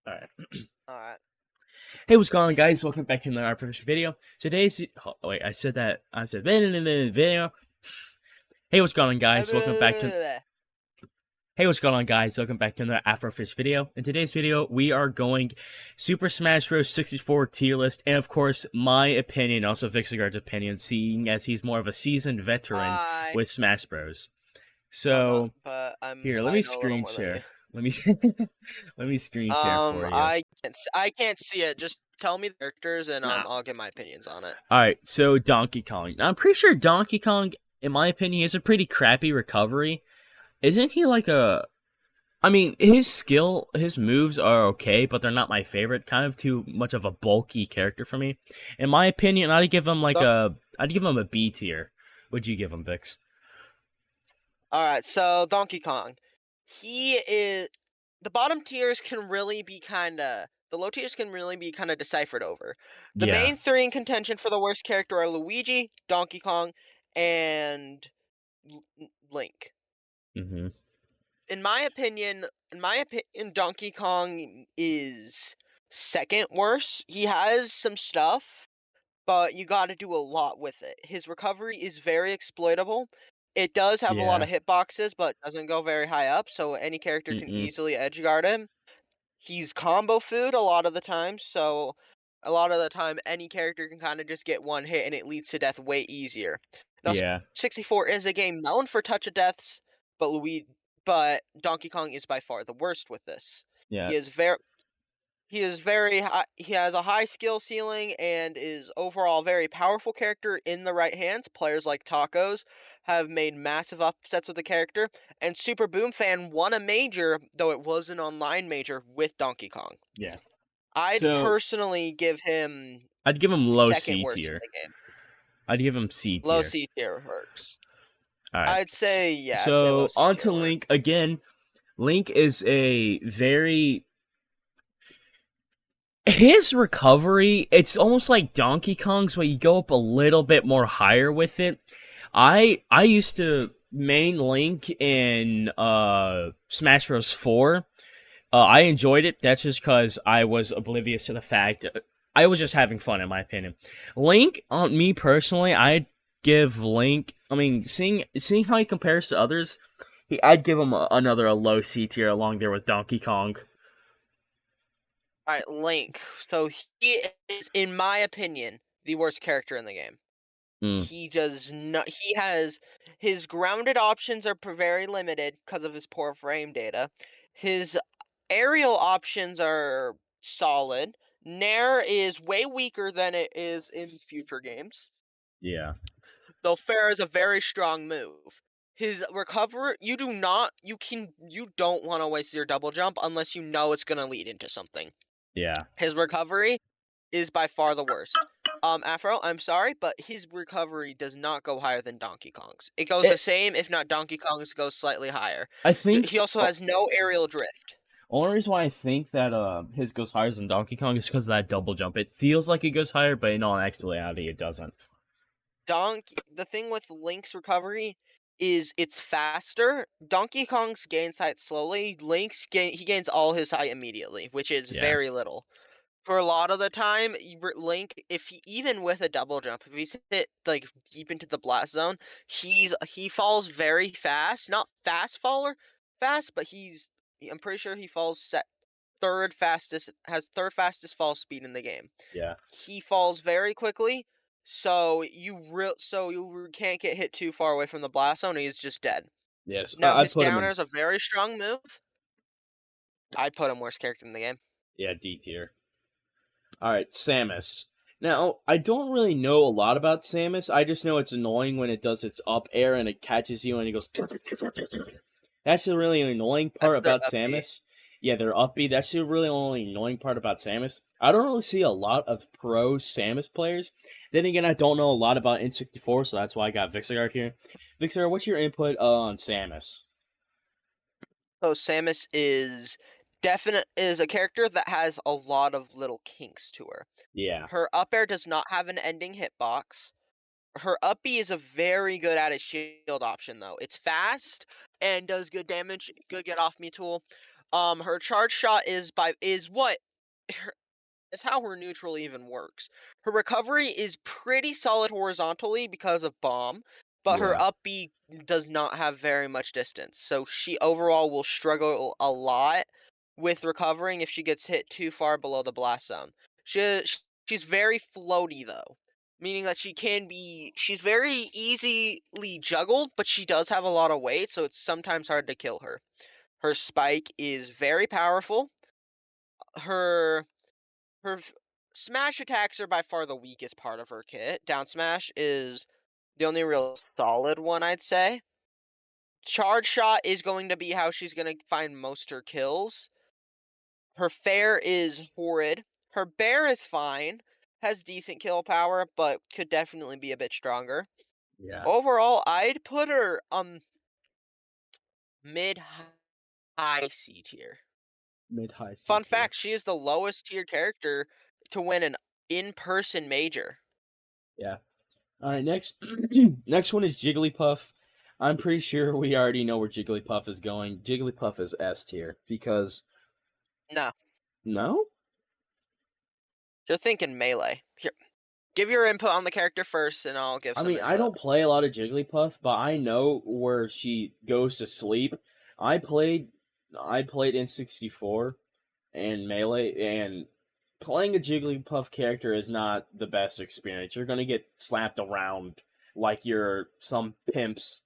Alright. Alright. Hey, what's going on, guys? Welcome back to our first video. Wait, I said video. Hey, what's going on, guys? Hey, what's going on, guys? Welcome back to another Afrofish video. In today's video, we are going Super Smash Bros. 64 tier list, and of course, my opinion, also Vixigard's opinion, seeing as he's more of a seasoned veteran Hi. with Smash Bros. I'm not, So, but here, let I me know a little screen more than you. share. Let me let me screen share for you. I can't see it. Just tell me the characters and Nah. I'll get my opinions on it. Alright, so Donkey Kong. Now, I'm pretty sure Donkey Kong, in my opinion, has a pretty crappy recovery. Isn't he like a... I mean, his moves are okay, but they're not my favorite. Kind of too much of a bulky character for me. In my opinion, I'd give him a B tier. Would you give him, Vix? Alright, so Donkey Kong. The bottom tiers can really be the low tiers can really be kind of deciphered over. The Yeah. main three in contention for the worst character are Luigi, Donkey Kong, and Link. Mm-hmm. In my opinion, Donkey Kong is second worst. He has some stuff, but you got to do a lot with it. His recovery is very exploitable. It does have a lot Yeah. of hitboxes, but doesn't go very high up, so any character can Mm-mm. easily edgeguard him. He's combo food a lot of the time, so a lot of the time any character can kind of just get one hit and it leads to death way easier. Now, Yeah. 64 is a game known for touch of deaths, but Donkey Kong is by far the worst with this. Yeah. He is very high, he has a high skill ceiling and is overall a very powerful character in the right hands. Players like Tacos have made massive upsets with the character, and Super Boom Fan won a major, though it was an online major, with Donkey Kong. Yeah. I'd So, personally give him I'd give him low second C worst in tier. the game. I'd give him C Low tier. C tier works. Alright. I'd say, yeah, I'd say low So, C on tier to works. Link. Again, Link is a very... His recovery, it's almost like Donkey Kong's, but you go up a little bit more higher with it. I used to main Link in Smash Bros. 4. I enjoyed it. That's just because I was oblivious to the fact. I was just having fun, in my opinion. Link, on me personally, I'd give Link... I mean, seeing how he compares to others, I'd give him another low C tier along there with Donkey Kong. Alright, Link. So he is, in my opinion, the worst character in the game. Mm, He does not. He has his grounded options are very limited because of his poor frame data. His aerial options are solid. Nair is way weaker than it is in future games, yeah. though Fair is a very strong move. His recover, you don't want to waste your double jump unless you know it's gonna lead into something. Yeah. His recovery is by far the worst. Afro, I'm sorry, but his recovery does not go higher than Donkey Kong's. It goes the same, if not Donkey Kong's goes slightly higher. I think He also has no aerial drift. only reason why I think that his goes higher than Donkey Kong is because of that double jump. It feels like it goes higher, but in all actuality, it doesn't. The thing with Link's recovery is it's faster. Donkey Kong's gains height slowly. He gains all his height immediately, which is Yeah. very little. For a lot of the time, Link, even with a double jump, if he's hit like deep into the blast zone, he falls very fast. Not fast but I'm pretty sure he falls has third fastest fall speed in the game. Yeah. He falls very quickly, so you can't get hit too far away from the blast zone. He's just dead. Yes. Now I'd his put him downer in. is a very strong move. I'd put him worst character in the game. Yeah, D tier. Alright, Samus. Now, I don't really know a lot about Samus. I just know it's annoying when it does its up air and it catches you and it goes... That's the really annoying part That's their about up B. Samus. Yeah, they're upbeat. That's the really only annoying part about Samus. I don't really see a lot of pro Samus players. Then again, I don't know a lot about N64, so that's why I got Vixigard here. Vixigard, what's your input on Samus? So Samus is a character that has a lot of little kinks to her. Yeah. Her up air does not have an ending hitbox. Her up B is a very good at a shield option though. It's fast and does good damage, good get off me tool. Her charge shot is what is how her neutral even works. Her recovery is pretty solid horizontally because of bomb, but her Yeah. up B does not have very much distance. So she overall will struggle a lot with recovering if she gets hit too far below the blast zone. She she's very floaty though, meaning that she's very easily juggled, but she does have a lot of weight, so it's sometimes hard to kill her. Her spike is very powerful. Her her smash attacks are by far the weakest part of her kit. Down smash is the only real solid one, I'd say. Charge shot is going to be how she's going to find most her kills. Her fair is horrid. Her bear is fine, has decent kill power, but could definitely be a bit stronger. Yeah. Overall, I'd put her mid high C tier. Mid high C Fun tier. fact, she is the lowest tier character to win an in-person major. Yeah. All right, next next one is Jigglypuff. I'm pretty sure we already know where Jigglypuff is going. Jigglypuff is S tier because No, no? you're thinking melee. Here, give your input on the character first, and I'll give I some mean, I input. don't play a lot of Jigglypuff, but I know where she goes to sleep. I played N64 and Melee, and playing a Jigglypuff character is not the best experience. You're gonna get slapped around like you're some pimp's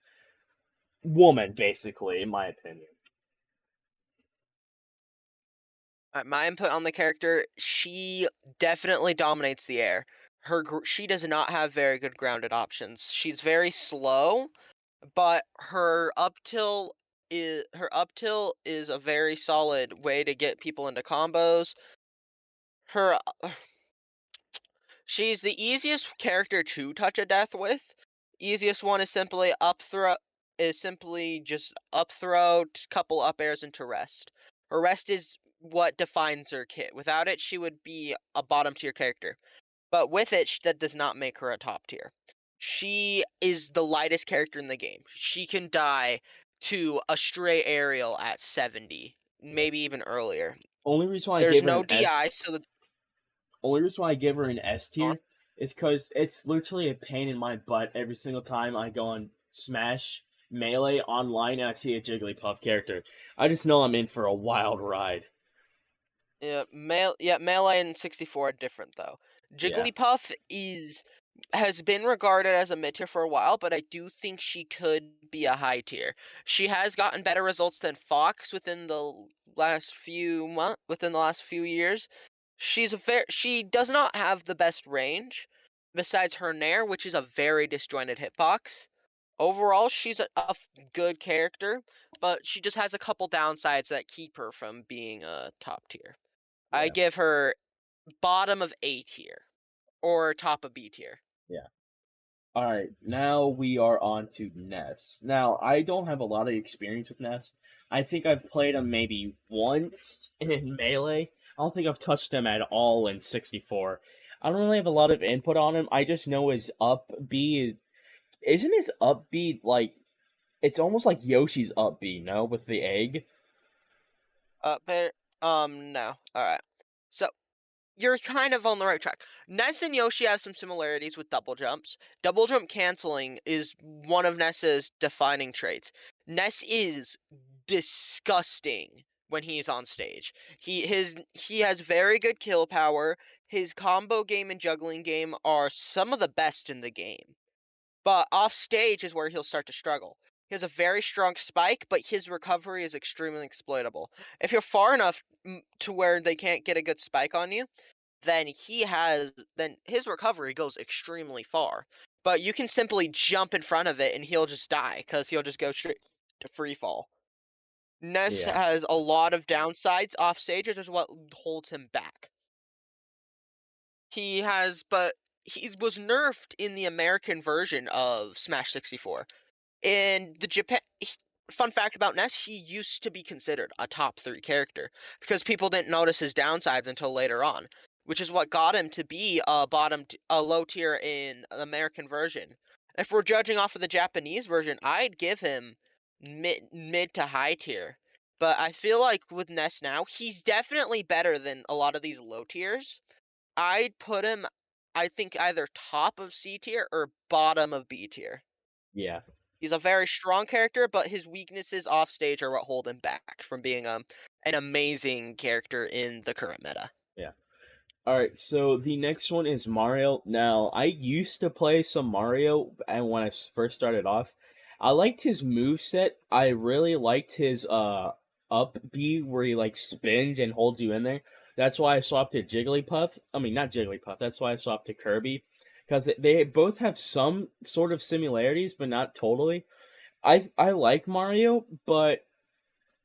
woman, basically, in my opinion. My input on the character, she definitely dominates the air. She does not have very good grounded options. She's very slow, but her up tilt is a very solid way to get people into combos. Her She's the easiest character to touch a death with. Easiest one is simply just up throw, couple up airs into rest. Her rest is what defines her kit. Without it, she would be a bottom tier character. But with it, that does not make her a top tier. She is the lightest character in the game. She can die to a stray aerial at 70, Yeah. maybe even earlier. Only reason why I There's gave her no an S DI, so the Only reason why I give her an S tier is because it's literally a pain in my butt every single time I go on Smash Melee online and I see a Jigglypuff character. I just know I'm in for a wild ride. Melee and 64 are different though. Yeah. Jigglypuff has been regarded as a mid tier for a while, but I do think she could be a high tier. She has gotten better results than Fox within the last few years. She does not have the best range besides her Nair, which is a very disjointed hitbox. Overall, she's a good character, but she just has a couple downsides that keep her from being a top tier. I Yeah. give her bottom of A tier or top of B tier. Yeah. All right, now we are on to Ness. Now, I don't have a lot of experience with Ness. I think I've played him maybe once in Melee. I don't think I've touched him at all in 64. I don't really have a lot of input on him. I just know his up B isn't his up B like it's almost like Yoshi's up B, no, with the egg. But no. All right. So you're kind of on the right track. Ness and Yoshi have some similarities with double jumps. Double jump canceling is one of Ness's defining traits. Ness is disgusting when he's on stage. He has very good kill power. His combo game and juggling game are some of the best in the game. But off stage is where he'll start to struggle. He has a very strong spike, but his recovery is extremely exploitable. If you're far enough to where they can't get a good spike on you, then his recovery goes extremely far. But you can simply jump in front of it and he'll just die because he'll just go straight to free fall. Ness Yeah. has a lot of downsides off stage, which is what holds him back. But he was nerfed in the American version of Smash 64. In the fun fact about Ness, he used to be considered a top 3 character because people didn't notice his downsides until later on, which is what got him to be a low tier in the American version. If we're judging off of the Japanese version, I'd give him mid to high tier. but I feel like with Ness now, he's definitely better than a lot of these low tiers. I'd put him, I think, either top of C tier or bottom of B tier. Yeah. He's a very strong character, but his weaknesses off stage are what hold him back from being an amazing character in the current meta. Yeah. All right, so the next one is Mario. Now, I used to play some Mario, and when I first started off, I liked his move set. I really liked his up B where he like spins and holds you in there. That's why I swapped to Jigglypuff. I mean, not Jigglypuff. That's why I swapped to Kirby, because they both have some sort of similarities, but not totally. I like Mario, but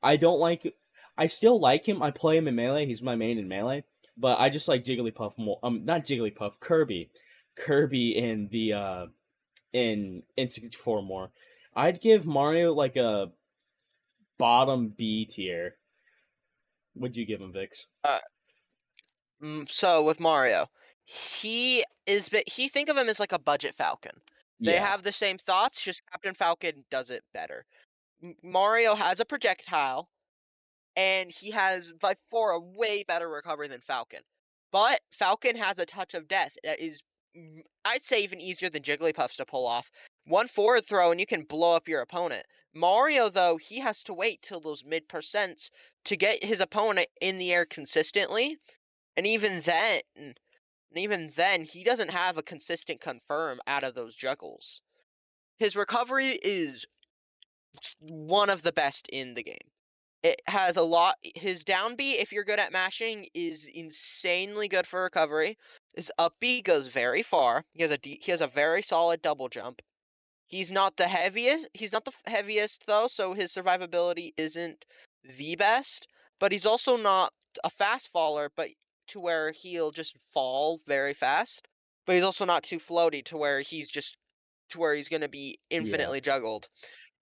I don't like. I still like him. I play him in Melee. He's my main in Melee. But I just like Jigglypuff more. Not Jigglypuff. Kirby. Kirby in the in N64 more. I'd give Mario like a bottom B tier. What'd you give him, Vix? Uh, so with Mario, he think of him as like a budget Falcon. They Yeah. have the same thoughts, just Captain Falcon does it better. Mario has a projectile, and he has by far a way better recovery than Falcon. But Falcon has a touch of death that is, I'd say, even easier than Jigglypuff's to pull off. One forward throw and you can blow up your opponent. Mario, though, he has to wait till those mid percents to get his opponent in the air consistently, and even then, he doesn't have a consistent confirm out of those juggles. His recovery is one of the best in the game. It has a lot. His down B, if you're good at mashing, is insanely good for recovery. His up B goes very far. He has a very solid double jump. He's not the heaviest. He's not the heaviest though, so his survivability isn't the best. But he's also not a fast faller, but to where he'll just fall very fast. But he's also not too floaty to where he's gonna be Yeah. infinitely juggled.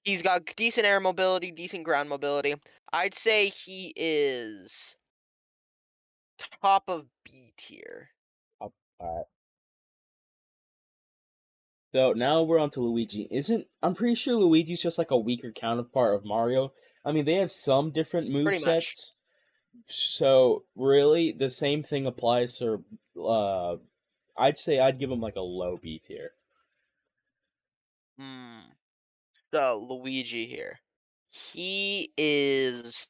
He's got decent air mobility, decent ground mobility. I'd say he is top of B tier. All right. So now we're on to Luigi. I'm pretty sure Luigi's just like a weaker counterpart of Mario. I mean, they have some different move Pretty much. sets. So really, the same thing applies to. Uh, I'd say I'd give him like a low B tier. Hmm. So Luigi here. He is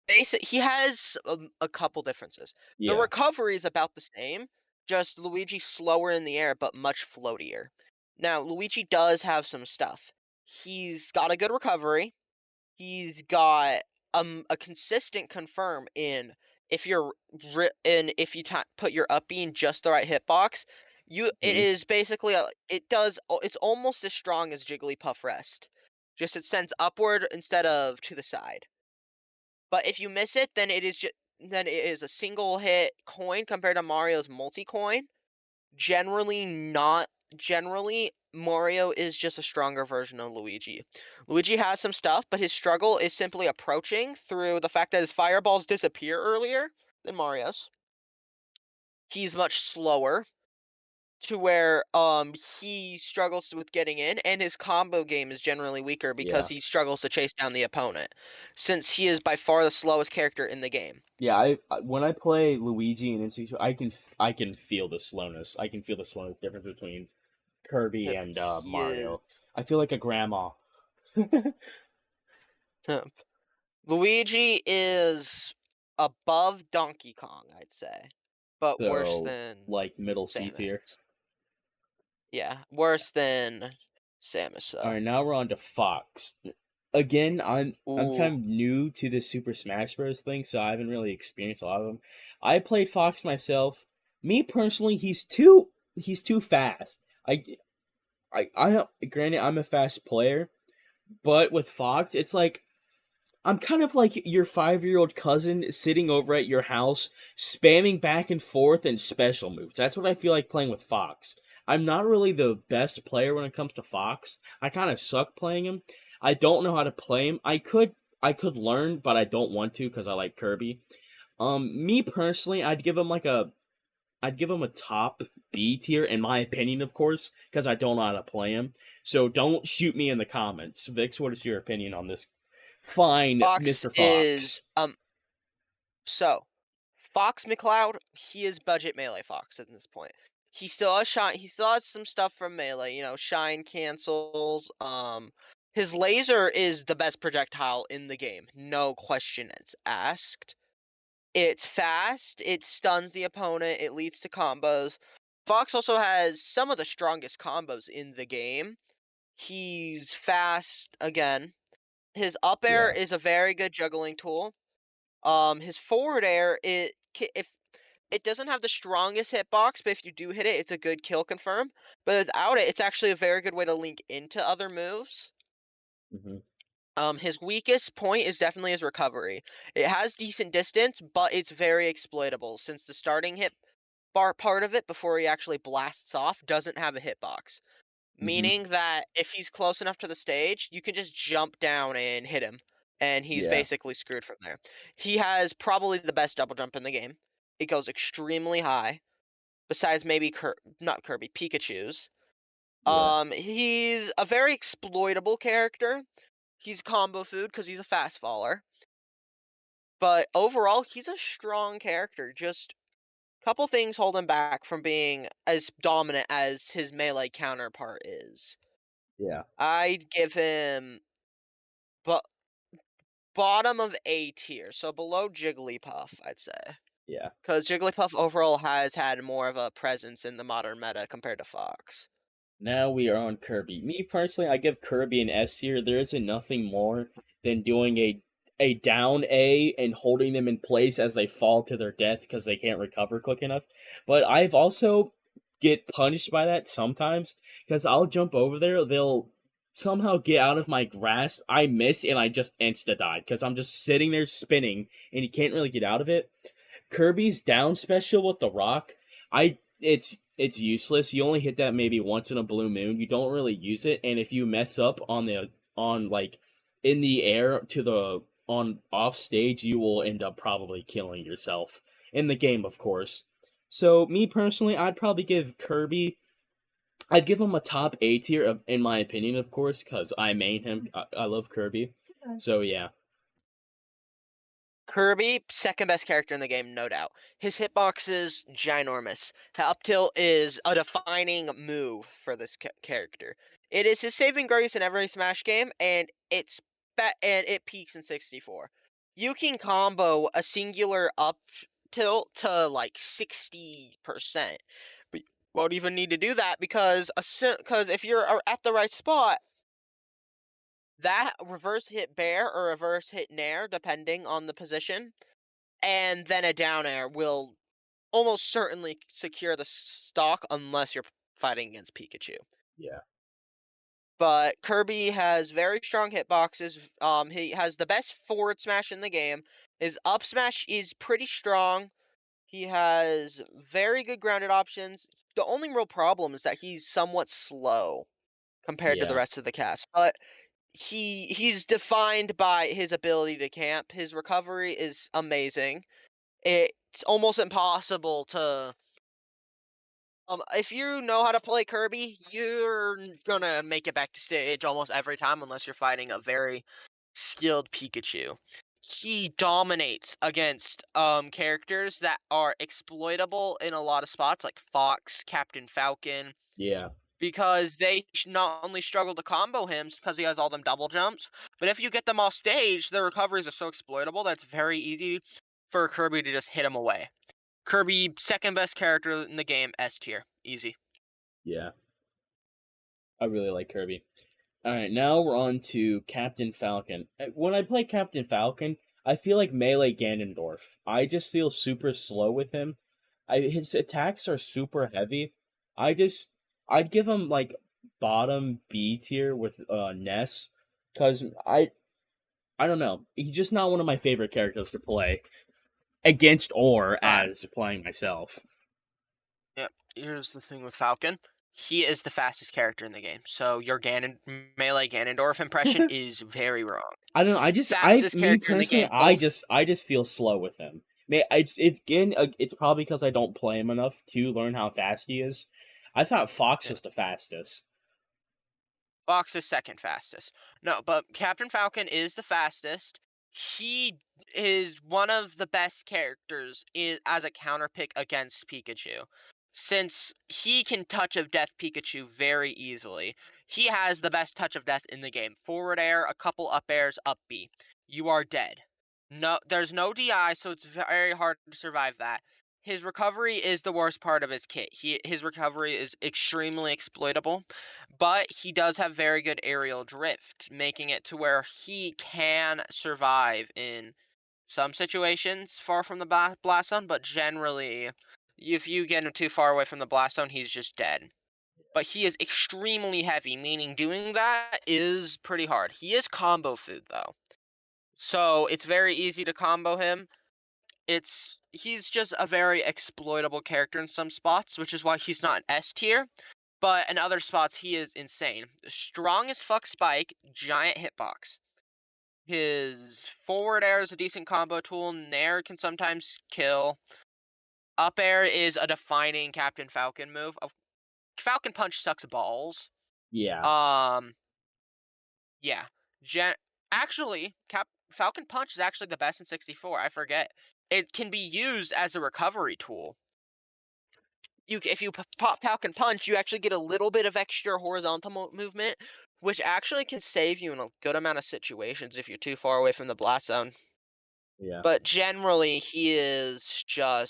he has a couple differences. The Yeah. recovery is about the same, just Luigi slower in the air but much floatier. Now, Luigi does have some stuff. He's got a good recovery. He's got a consistent confirm in if you put your up B in just the right hitbox, it Mhm. is basically it's almost as strong as Jigglypuff Rest. Just it sends upward instead of to the side. But if you miss it, then it is a single hit coin compared to Mario's multi coin. Generally, Mario is just a stronger version of Luigi. Luigi has some stuff, but his struggle is simply approaching through the fact that his fireballs disappear earlier than Mario's. He's much slower to where he struggles with getting in, and his combo game is generally weaker because Yeah. he struggles to chase down the opponent, since he is by far the slowest character in the game. Yeah, when I play Luigi in N64, I can feel the slowness. I can feel the slowness difference between Kirby Yep, and he is. Mario. I feel like a grandma. Luigi is above Donkey Kong, I'd say, but worse So than like middle C tier. Samus. Yeah, worse than Samus. All So, right, now we're on to Fox. Again, I'm ooh, kind of new to the Super Smash Bros. Thing, so I haven't really experienced a lot of them. I played Fox myself. Me personally, he's too fast. I granted I'm a fast player, but with Fox, it's like I'm kind of like your 5-year-old cousin sitting over at your house, spamming back and forth and special moves. That's what I feel like playing with Fox. I'm not really the best player when it comes to Fox. I kind of suck playing him. I don't know how to play him. I could learn, but I don't want to because I like Kirby. Me personally, I'd give him a top B tier in my opinion, of course, because I don't know how to play him. So don't shoot me in the comments. Vix, what is your opinion on this Fine, Fox Mr. is Fox. so Fox McCloud, he is budget melee Fox at this point. He still has shine. He still has some stuff from melee. You know, shine cancels. His laser is the best projectile in the game. No question it's asked. It's fast. It stuns the opponent. It leads to combos. Fox also has some of the strongest combos in the game. He's fast again. His up air Yeah. is a very good juggling tool. His forward air, if it doesn't have the strongest hitbox, but if you do hit it, it's a good kill confirm. But without it, it's actually a very good way to link into other moves. Hmm. His weakest point is definitely his recovery. It has decent distance, but it's very exploitable since the starting hit bar part of it before he actually blasts off doesn't have a hitbox. Hmm. Meaning that if he's close enough to the stage, you can just jump down and hit him, and he's Yeah. basically screwed from there. He has probably the best double jump in the game. It goes extremely high, besides maybe not Kirby, Pikachu's. Yeah. He's a very exploitable character. He's combo food because he's a fast faller. But overall, he's a strong character. Just a couple things hold him back from being as dominant as his melee counterpart is. Yeah. I'd give him but bottom of A tier, so below Jigglypuff, I'd say. Yeah. Because Jigglypuff overall has had more of a presence in the modern meta compared to Fox. Now we are on Kirby. Me personally, I give Kirby an S tier. There isn't nothing more than doing a down A and holding them in place as they fall to their death because they can't recover quick enough. But I've also get punished by that sometimes because I'll jump over there, they'll somehow get out of my grasp. I miss and I just insta die because I'm just sitting there spinning and you can't really get out of it. Kirby's down special with the rock, it's useless. You only hit that maybe once in a blue moon. You don't really use it, and if you mess up on like in the air to the on off stage, you will end up probably killing yourself in the game, of course. So me personally, I'd give him a top A tier in my opinion, of course, because I main him. I love Kirby. So yeah, Kirby, second best character in the game, no doubt. His hitbox is ginormous. Up tilt is a defining move for this character. It is his saving grace in every Smash game, and and it peaks in 64. You can combo a singular up tilt to like 60%, but you won't even need to do that because if you're at the right spot, that reverse hit bear or reverse hit nair, depending on the position, and then a down air will almost certainly secure the stock unless you're fighting against Pikachu. yeah, But Kirby has very strong hitboxes. He has the best forward smash in the game. His up smash is pretty strong. He has very good grounded options. The only real problem is that he's somewhat slow compared to the yeah, rest of the cast. But he's defined by his ability to camp. His recovery is amazing. It's almost impossible to if you know how to play Kirby, you're gonna make it back to stage almost every time unless you're fighting a very skilled Pikachu. He dominates against characters that are exploitable in a lot of spots like Fox, Captain Falcon, yeah, because they not only struggle to combo him because he has all them double jumps, but if you get them off stage, their recoveries are so exploitable that it's very easy for Kirby to just hit him away. Kirby, second best character in the game, S tier. Easy. yeah. I really like Kirby. All right, now we're on to Captain Falcon. When I play Captain Falcon, I feel like melee Ganondorf. I just feel super slow with him. His attacks are super heavy. I just I'd give him like bottom B tier with Ness cuz I don't know. He's just not one of my favorite characters to play against or Alright. as playing myself. Yep. Here's the thing with Falcon. He is the fastest character in the game. So your melee Ganondorf impression is very wrong. I don't know. Fastest Me character in the personally, game, both. I just feel slow with him. It's again, it's probably because I don't play him enough to learn how fast he is. I thought Fox Yeah. was the fastest. Fox is second fastest. No, but Captain Falcon is the fastest. He is one of the best characters as a counter pick against Pikachu. Since he can touch of death Pikachu very easily. He has the best touch of death in the game. Forward air, a couple up airs, up B. You are dead. No, there's no DI, so it's very hard to survive that. His recovery is the worst part of his kit. His recovery is extremely exploitable, but he does have very good aerial drift, making it to where he can survive in some situations far from the blast zone, but generally, if you get him too far away from the blast zone, he's just dead. But he is extremely heavy, meaning doing that is pretty hard. He is combo food, though. So it's very easy to combo him. He's just a very exploitable character in some spots, which is why he's not an S tier. But in other spots, he is insane. Strong as fuck spike, giant hitbox. His forward air is a decent combo tool. Nair can sometimes kill. Up air is a defining Captain Falcon move. Falcon Punch sucks balls. Yeah. Yeah. Actually, Falcon Punch is actually the best in 64. I forget. It can be used as a recovery tool. If you pop Falcon Punch, you actually get a little bit of extra horizontal movement, which actually can save you in a good amount of situations if you're too far away from the blast zone. Yeah. But generally, he is a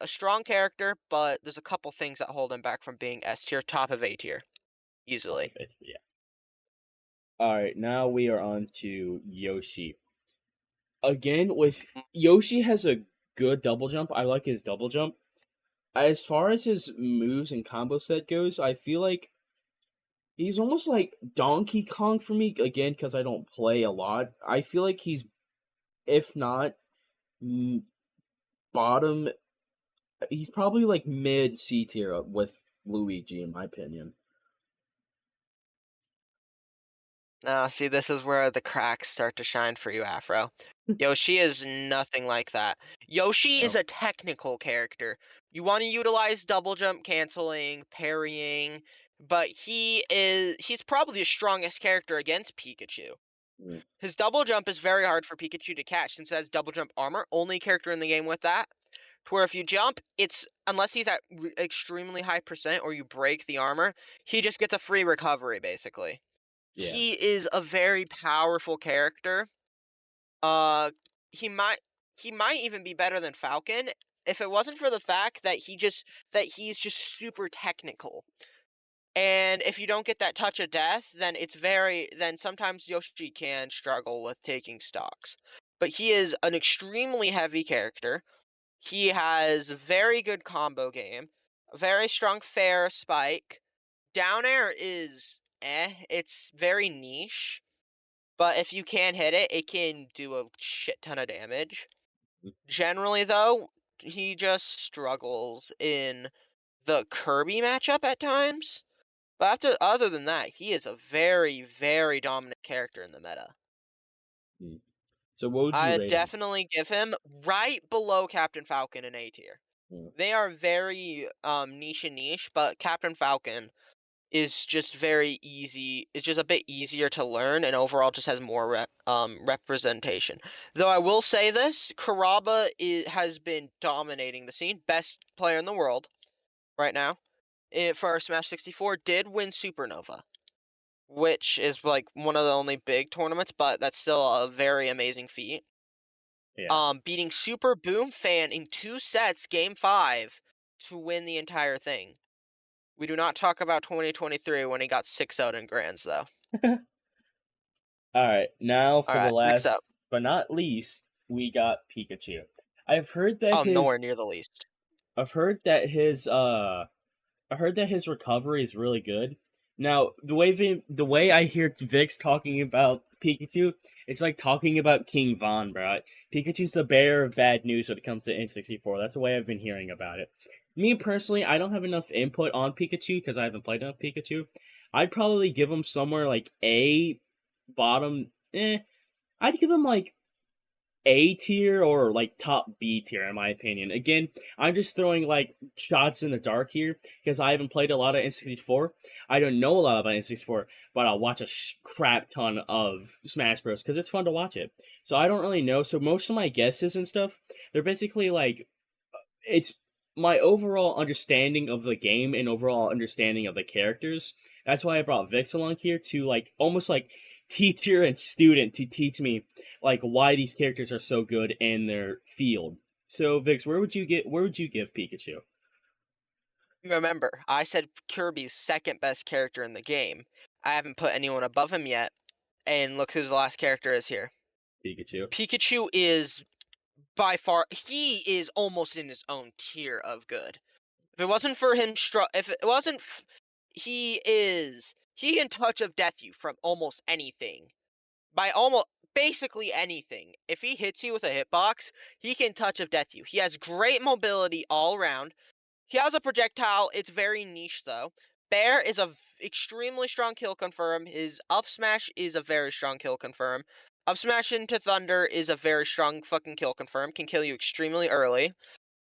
strong character, but there's a couple things that hold him back from being S tier, top of A tier, easily. Yeah. All right, now we are on to Yoshi. Again, with Yoshi has a good double jump. I like his double jump. As far as his moves and combo set goes, I feel like he's almost like Donkey Kong for me. Again, because I don't play a lot. I feel like he's, if not bottom, he's probably like mid C tier with Luigi, in my opinion. Now, see, this is where the cracks start to shine for you, Afro. Yoshi is nothing like that. Yoshi is a technical character. You want to utilize double jump canceling, parrying, but he's probably the strongest character against Pikachu. Mm. His double jump is very hard for Pikachu to catch since it has double jump armor. Only character in the game with that. To where if you jump, unless he's at extremely high percent or you break the armor, he just gets a free recovery, basically. Yeah. He is a very powerful character. He might even be better than Falcon if it wasn't for the fact that he's just super technical. And if you don't get that touch of death, then then sometimes Yoshi can struggle with taking stocks. But he is an extremely heavy character. He has a very good combo game, a very strong fair spike. Down air is it's very niche, but if you can hit it, it can do a shit ton of damage. Generally, though, he just struggles in the Kirby matchup at times. But other than that, he is a very, very dominant character in the meta. So what would you I'd rate him? definitely give him right below Captain Falcon in A tier. They are very niche, but Captain Falcon is just very easy. It's just a bit easier to learn, and overall just has more representation. Though I will say this, Kuraba has been dominating the scene. Best player in the world right now. For our Smash 64, did win Supernova, which is like one of the only big tournaments, but that's still a very amazing feat. Yeah. Beating Super Boom Fan in 2 sets, Game 5, to win the entire thing. We do not talk about 2023 when he got 6-0 in Grands, though. Alright, now for the next up. last, but not least, we got Pikachu. I've heard that nowhere near the least. I've heard that his recovery is really good. Now, the way I hear Vix talking about Pikachu, it's like talking about King Von, bro. Pikachu's the bearer of bad news when it comes to N64. That's the way I've been hearing about it. Me personally, I don't have enough input on Pikachu because I haven't played enough Pikachu. I'd probably give him somewhere like A, bottom, I'd give him like A tier or like top B tier in my opinion. Again, I'm just throwing like shots in the dark here because I haven't played a lot of N64. I don't know a lot about N64, but I'll watch a crap ton of Smash Bros because it's fun to watch it. So I don't really know. So most of my guesses and stuff, they're basically like it's my overall understanding of the game and overall understanding of the characters. That's why I brought Vix along here to like almost like teacher and student to teach me like why these characters are so good in their field. So Vix, where would you give Pikachu? Remember, I said Kirby's second best character in the game. I haven't put anyone above him yet, and look who the last character is here. Pikachu. Pikachu is by far, he is almost in his own tier of good. If it wasn't for him, if it wasn't, he can touch of death you from almost anything. By almost basically anything. If he hits you with a hitbox, he can touch of death you. He has great mobility all around. He has a projectile. It's very niche though. Bear is a extremely strong kill confirm. His up smash is a very strong kill confirm. Up smash into thunder is a very strong fucking kill confirm. Can kill you extremely early.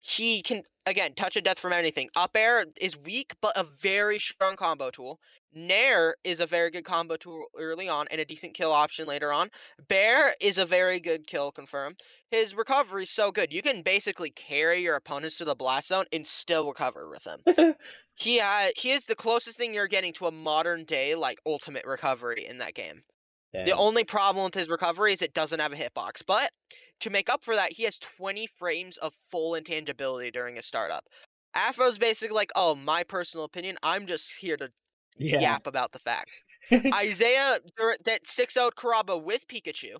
He can, again, touch of death from anything. Up air is weak, but a very strong combo tool. Nair is a very good combo tool early on and a decent kill option later on. Bear is a very good kill confirm. His recovery is so good. You can basically carry your opponents to the blast zone and still recover with him. He is the closest thing you're getting to a modern day like ultimate recovery in that game. The Damn. only problem with his recovery is it doesn't have a hitbox, but to make up for that, he has 20 frames of full intangibility during his startup. Afro's basically like, oh, my personal opinion, I'm just here to Yeah. yap about the fact. Isaiah, that 6-0'd Kuraba with Pikachu.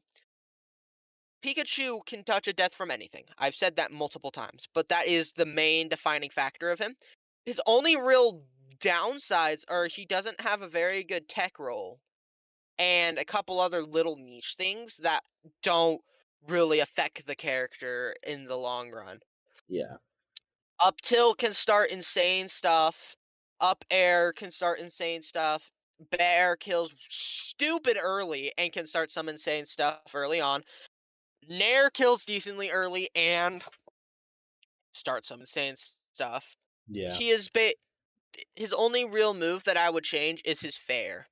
Pikachu can touch a death from anything. I've said that multiple times, but that is the main defining factor of him. His only real downsides are he doesn't have a very good tech roll and a couple other little niche things that don't really affect the character in the long run. Yeah. Up tilt can start insane stuff. Up air can start insane stuff. Bear kills stupid early and can start some insane stuff early on. Nair kills decently early and starts some insane stuff. Yeah. He is his only real move that I would change is his fair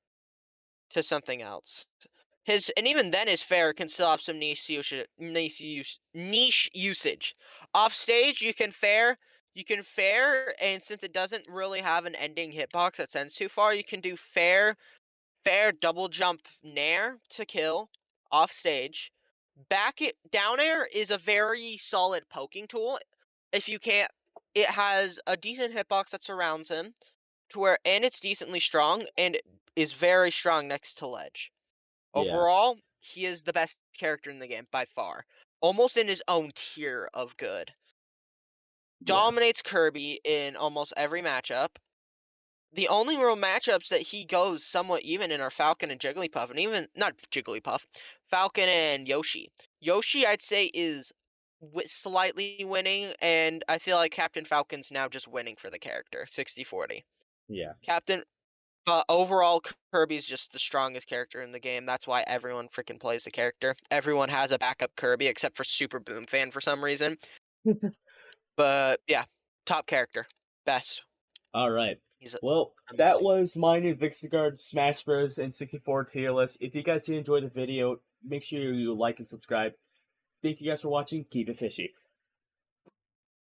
to something else. And even then his fair can still have some niche usage. Off stage you can fair, and since it doesn't really have an ending hitbox that sends too far, you can do fair double jump nair to kill off stage. Down air is a very solid poking tool. If you can't, it has a decent hitbox that surrounds him and it's decently strong and is very strong next to ledge. Yeah. Overall, he is the best character in the game by far. Almost in his own tier of good. Yeah. Dominates Kirby in almost every matchup. The only real matchups that he goes somewhat even in are Falcon and Jigglypuff, and even not Jigglypuff, Falcon and Yoshi. Yoshi, I'd say, is slightly winning, and I feel like Captain Falcon's now just winning for the character, 60-40. Yeah. But overall, Kirby's just the strongest character in the game. That's why everyone freaking plays the character. Everyone has a backup Kirby except for Super Boom Fan for some reason. But yeah, top character, best. All right. He's Well, that amazing. was my new Vixigard Smash Bros. And 64 tier list. If you guys did enjoy the video, make sure you like and subscribe. Thank you guys for watching. Keep it fishy.